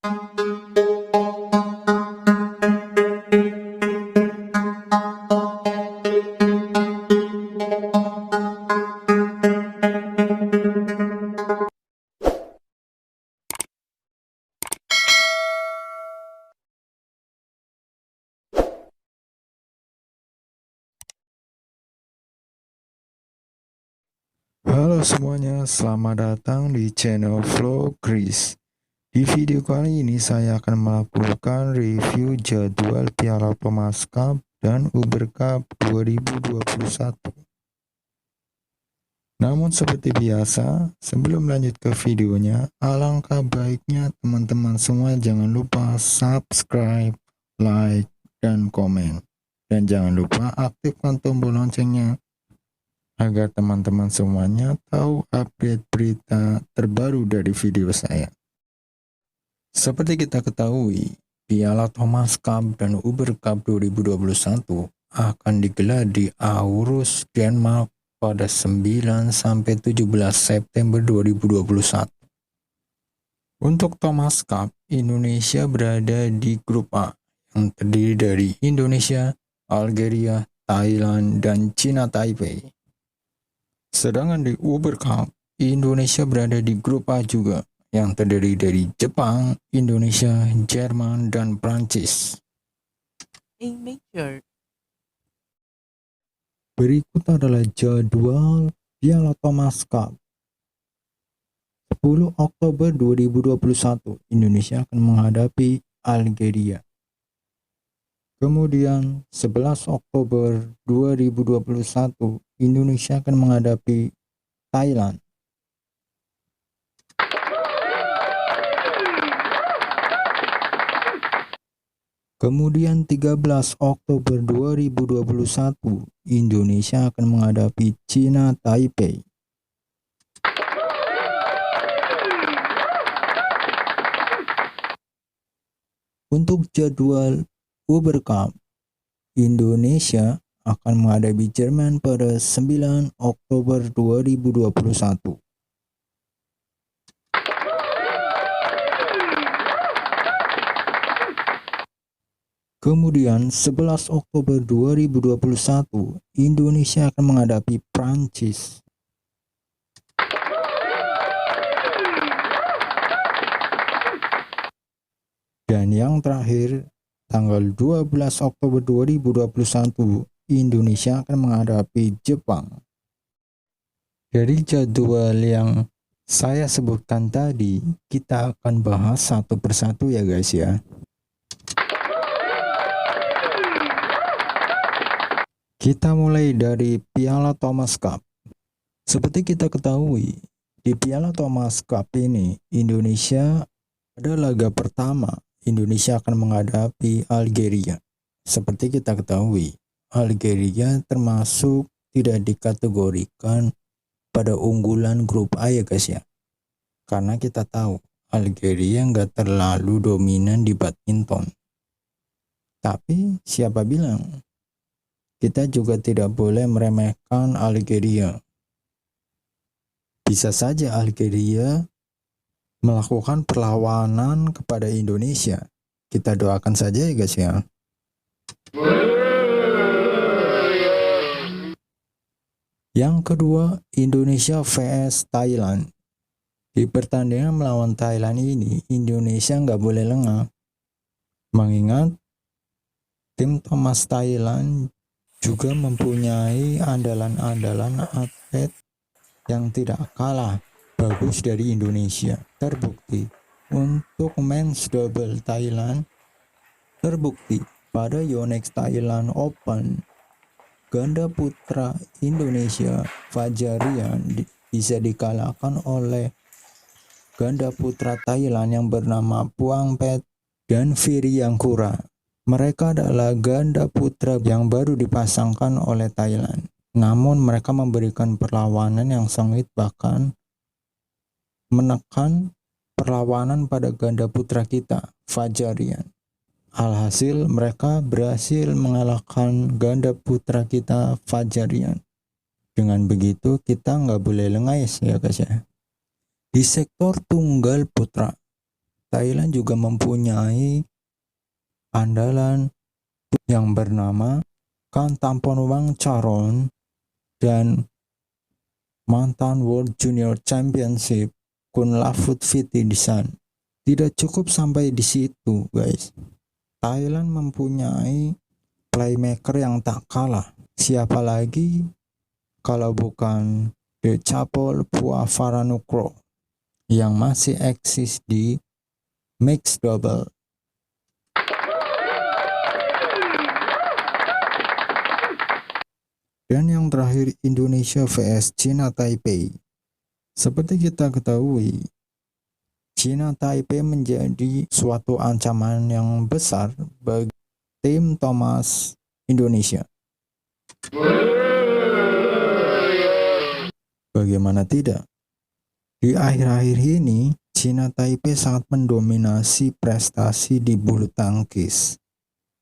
Halo semuanya, selamat datang di channel Flow Chris. Di video kali ini saya akan melakukan review jadwal Piala Thomas Cup dan Uber Cup 2021. Namun seperti biasa, sebelum lanjut ke videonya, alangkah baiknya teman-teman semua jangan lupa subscribe, like, dan komen. Dan jangan lupa aktifkan tombol loncengnya agar teman-teman semuanya tahu update berita terbaru dari video saya. Seperti kita ketahui, Piala Thomas Cup dan Uber Cup 2021 akan digelar di Aarhus, Denmark pada 9-17 September 2021. Untuk Thomas Cup, Indonesia berada di grup A yang terdiri dari Indonesia, Algeria, Thailand, dan Cina Taipei. Sedangkan di Uber Cup, Indonesia berada di grup A juga, yang terdiri dari Jepang, Indonesia, Jerman, dan Prancis. Berikut adalah jadwal Piala Thomas Cup. 10 Oktober 2021, Indonesia akan menghadapi Algeria. Kemudian 11 Oktober 2021, Indonesia akan menghadapi Thailand. Kemudian 13 Oktober 2021, Indonesia akan menghadapi Cina Taipei. Untuk jadwal Uber Cup, Indonesia akan menghadapi Jerman pada 9 Oktober 2021. Kemudian 11 Oktober 2021, Indonesia akan menghadapi Prancis. Dan yang terakhir, tanggal 12 Oktober 2021, Indonesia akan menghadapi Jepang. Dari jadwal yang saya sebutkan tadi, kita akan bahas satu persatu ya guys ya. Kita mulai dari Piala Thomas Cup. Seperti kita ketahui, di Piala Thomas Cup ini, Indonesia pada laga pertama, Indonesia akan menghadapi Algeria. Seperti kita ketahui, Algeria termasuk tidak dikategorikan pada unggulan grup A ya guys ya. Karena kita tahu, Algeria nggak terlalu dominan di badminton. Tapi siapa bilang? Kita juga tidak boleh meremehkan Algeria. Bisa saja Algeria melakukan perlawanan kepada Indonesia. Kita doakan saja ya guys ya. Yang kedua, Indonesia vs Thailand. Di pertandingan melawan Thailand ini, Indonesia nggak boleh lengah. Mengingat tim Thomas Thailand juga mempunyai andalan-andalan atlet yang tidak kalah bagus dari Indonesia. Terbukti untuk men's double Thailand, terbukti pada Yonex Thailand Open, ganda putra Indonesia Fajarian bisa dikalahkan oleh ganda putra Thailand yang bernama Puangpet dan Viriangkura. Mereka adalah ganda putra yang baru dipasangkan oleh Thailand. Namun mereka memberikan perlawanan yang sengit, bahkan menekan perlawanan pada ganda putra kita, Fajarian. Alhasil mereka berhasil mengalahkan ganda putra kita, Fajarian. Dengan begitu kita nggak boleh lengah ya guys ya. Di sektor tunggal putra Thailand juga mempunyai andalan yang bernama Kantamponwang Charon dan mantan World Junior Championship Kunlavut Vitidisan. Tidak cukup sampai di situ, guys. Thailand mempunyai playmaker yang tak kalah. Siapa lagi kalau bukan Decapol Puavaranukroh yang masih eksis di mixed double. Dan yang terakhir, Indonesia vs China Taipei. Seperti kita ketahui, China Taipei menjadi suatu ancaman yang besar bagi tim Thomas Indonesia. Bagaimana tidak? Di akhir-akhir ini, China Taipei sangat mendominasi prestasi di bulu tangkis.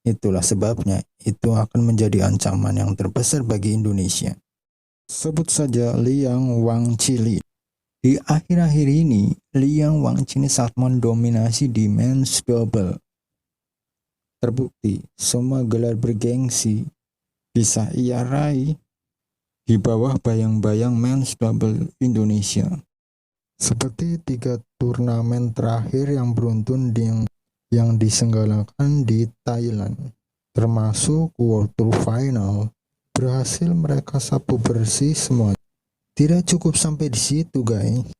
Itulah sebabnya itu akan menjadi ancaman yang terbesar bagi Indonesia. Sebut saja Liang Wangchili. Di akhir-akhir ini, Liang Wangchili sangat mendominasi di men's double. Terbukti, semua gelar bergengsi bisa ia raih di bawah bayang-bayang men's double Indonesia. Seperti 3 turnamen terakhir yang beruntun yang diselenggarakan di Thailand, termasuk World Tour Final, berhasil mereka sapu bersih semua. Tidak cukup sampai di situ, guys.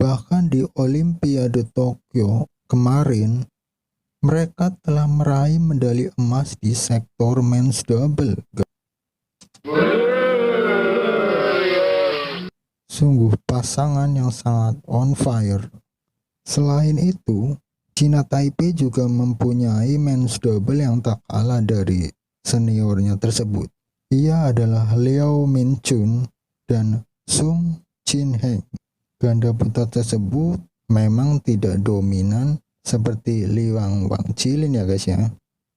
Bahkan di Olimpiade Tokyo kemarin, mereka telah meraih medali emas di sektor men's double. Sungguh pasangan yang sangat on fire. Selain itu, China Taipei juga mempunyai men's double yang tak kalah dari seniornya tersebut. Ia adalah Liao Minchun dan Sung Chin Heng. Ganda putra tersebut memang tidak dominan seperti Liang Wangchili ya guys ya.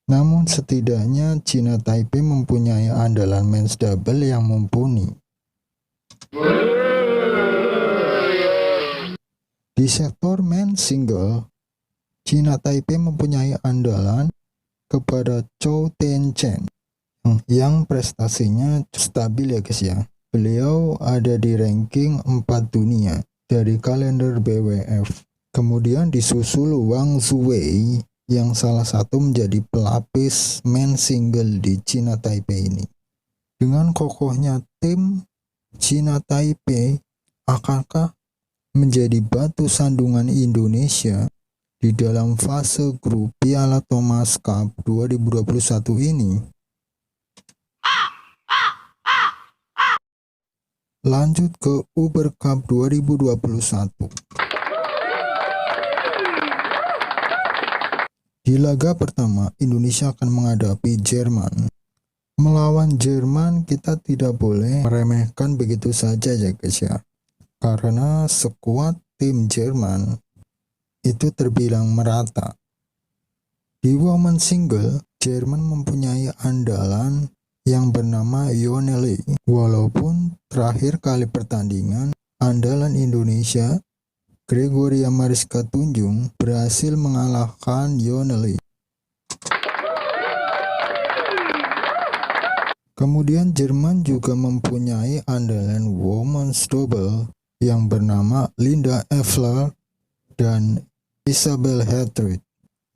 Namun setidaknya China Taipei mempunyai andalan men's double yang mumpuni. Di sektor men's single, China Taipei mempunyai andalan kepada Chou Tien-chen yang prestasinya stabil ya guys ya. Beliau ada di ranking 4 dunia dari kalender BWF. Kemudian disusul Wang Zuwei yang salah satu menjadi pelapis men's single di China Taipei ini. Dengan kokohnya tim China Taipei, akankah menjadi batu sandungan Indonesia di dalam fase grup Piala Thomas Cup 2021 ini? Lanjut ke Uber Cup 2021. Di laga pertama, Indonesia akan menghadapi Jerman. Melawan Jerman, kita tidak boleh meremehkan begitu saja ya guys ya. Karena skuad tim Jerman itu terbilang merata. Di women single, Jerman mempunyai andalan yang bernama Yoneli. Walaupun terakhir kali pertandingan, andalan Indonesia, Gregoria Mariska Tunjung, berhasil mengalahkan Yoneli. Kemudian Jerman juga mempunyai andalan women's double yang bernama Linda Evler dan Isabel Hatrid.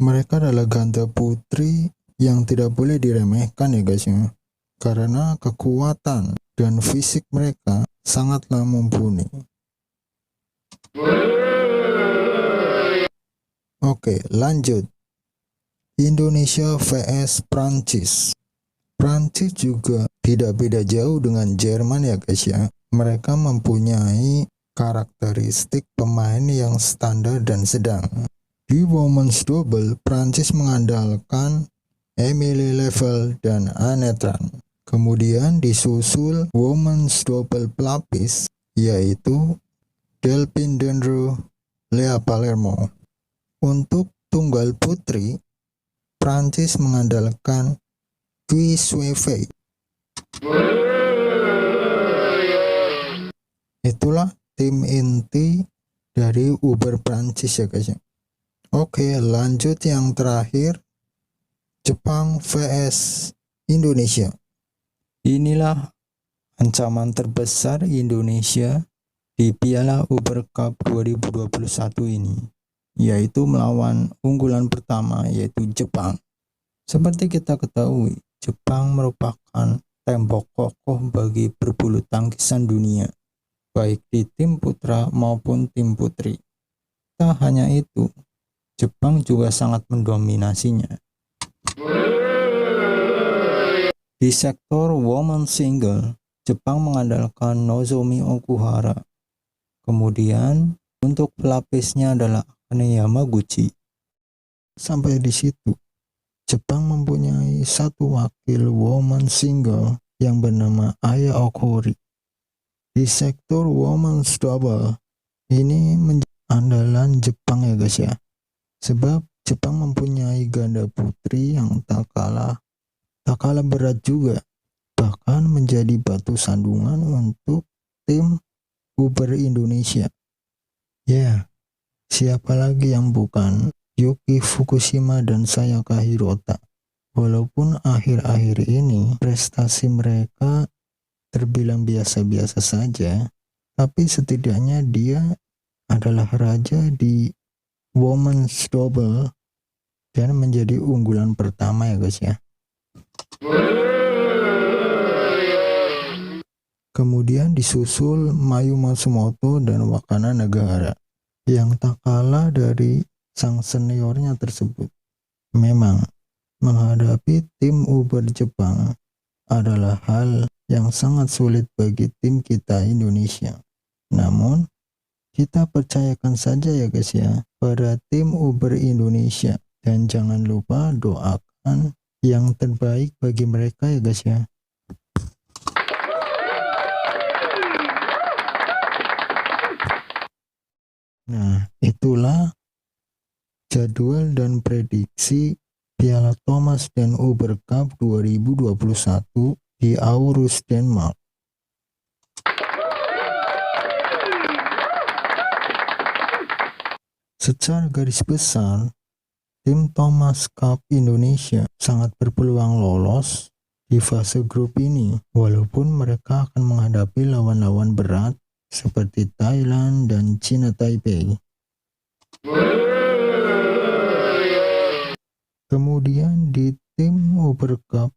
Mereka adalah ganda putri yang tidak boleh diremehkan ya guys ya, karena kekuatan dan fisik mereka sangatlah mumpuni. Oke, lanjut. Indonesia vs Prancis. Prancis juga tidak beda jauh dengan Jerman ya guys ya. Mereka mempunyai karakteristik pemain yang standar dan sedang. Di women's double, Prancis mengandalkan Emilie Level dan Anetran. Kemudian disusul women's double pelapis, yaitu Delphine Dendro, Lea Palermo. Untuk tunggal putri, Prancis mengandalkan Quy Suefei. Itulah tim inti dari Uber Prancis ya guys. Oke, lanjut yang terakhir, Jepang vs Indonesia. Inilah ancaman terbesar Indonesia di Piala Uber Cup 2021 ini, yaitu melawan unggulan pertama yaitu Jepang. Seperti kita ketahui, Jepang merupakan tembok kokoh bagi berbulu tangkisan dunia, baik di tim putra maupun tim putri. Tak hanya itu, Jepang juga sangat mendominasinya. Di sektor woman single, Jepang mengandalkan Nozomi Okuhara. Kemudian untuk pelapisnya adalah Akane Yamaguchi. Sampai di situ, Jepang mempunyai satu wakil woman single yang bernama Aya Okori. Di sektor women's double, ini menjadi andalan Jepang ya guys ya. Sebab Jepang mempunyai ganda putri yang tak kalah berat juga, bahkan menjadi batu sandungan untuk tim Uber Indonesia. Ya, siapa lagi yang bukan Yuki Fukushima dan Sayaka Hirota. Walaupun akhir-akhir ini prestasi mereka terbilang biasa-biasa saja, tapi setidaknya dia adalah raja di women's double dan menjadi unggulan pertama ya guys ya. Kemudian disusul Mayu Matsumoto dan Wakana Nagahara yang tak kalah dari sang seniornya tersebut. Memang menghadapi tim Uber Jepang adalah hal yang sangat sulit bagi tim kita Indonesia. Namun kita percayakan saja ya guys ya pada tim Uber Indonesia, dan jangan lupa doakan yang terbaik bagi mereka ya guys ya. Nah, itulah jadwal dan prediksi Piala Thomas dan Uber Cup 2021 di Aarhus, Denmark. Secara garis besar, tim Thomas Cup Indonesia sangat berpeluang lolos di fase grup ini, walaupun mereka akan menghadapi lawan-lawan berat seperti Thailand dan China Taipei. Kemudian di tim Uber Cup,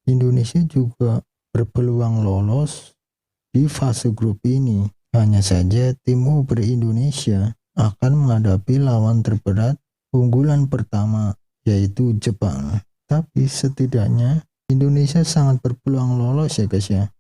Indonesia juga berpeluang lolos di fase grup ini. Hanya saja tim Uber Indonesia akan menghadapi lawan terberat unggulan pertama yaitu Jepang. Tapi setidaknya Indonesia sangat berpeluang lolos ya guys ya.